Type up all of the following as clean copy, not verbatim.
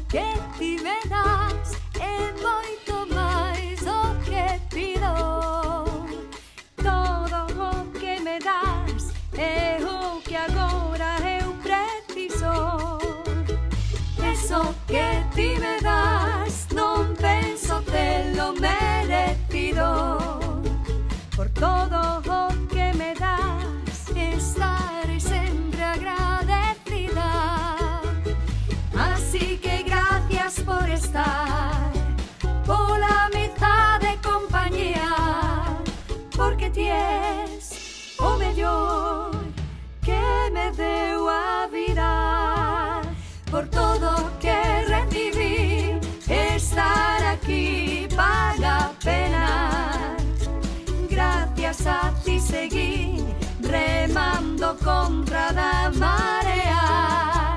que ti me das é moito máis do que pido. Todo o que me das é o que agora eu preciso. Eso que ti me das non penso telo merecido. Por todo o que me das estaré sempre agradecida. Así que gracias por estar, pola amizade e compañía, porque ti es o mellor que me deu a vida. Por todo que recibí, estar aquí paga pena. Gracias a ti seguí remando contra da marea.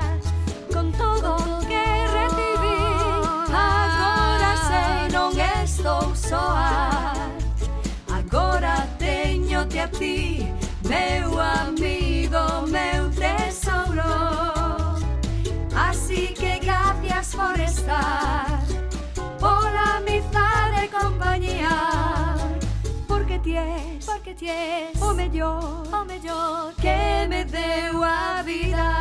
Con todo que recibí, agora sei non estou soa. Agora teñote a ti, meu amigo, meu tesouro. Así que gracias por estar, pola amizade e compañía, porque ti es o mellor que me deu a vida.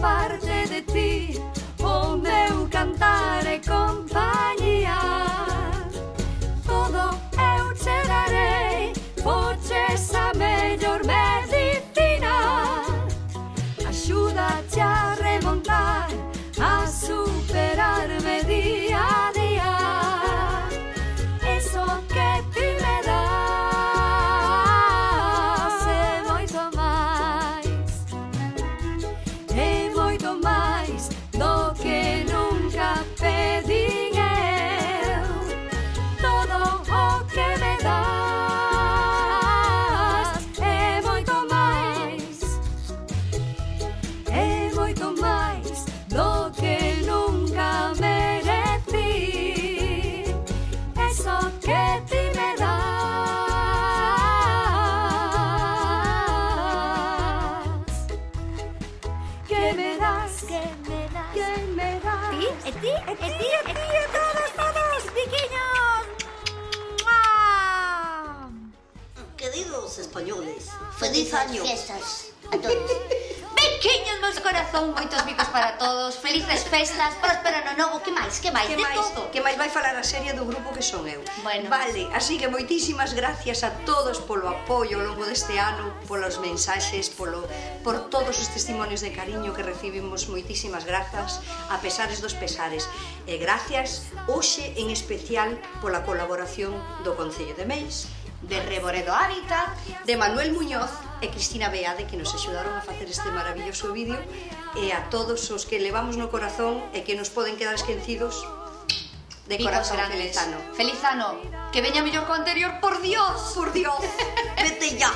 Parte de ti, o meu cantar e compañía. Todo eu che darei, poches a mellor medicina. Axúdache a remontar, a superarme día a día. Eso que ti me das é moito máis, é moito máis do que nunca pedín eu. Todo o que me das é moito máis do que nunca merecí. Eso que ti me das, que me das, que me das. Ti, todos, piquiños. Queridos españoles, feliz año. Fiestas a todos. Pequeños meus corazón, moitos bicos para todos. Felices festas, próspero ano novo. Que máis? De todo. Que máis vai falar a serie do grupo que son eu. Bueno. Vale, así que moitísimas gracias a todos polo apoio ao longo deste ano, polos mensaxes, por todos os testimonios de cariño que recibimos. Moitísimas grazas, a pesares dos pesares. E gracias, hoxe en especial, pola colaboración do Concello de Meis, De Reboredo Hábitat, de Manuel Muñoz e Cristina Beade, que nos axudaron a facer este maravilloso vídeo, e a todos os que levamos no corazón e que nos poden quedar esquecidos, de bicos corazón, grandes. feliz ano. Feliz ano. Que veña mellor co anterior, por Dios. Por Dios, vete ya.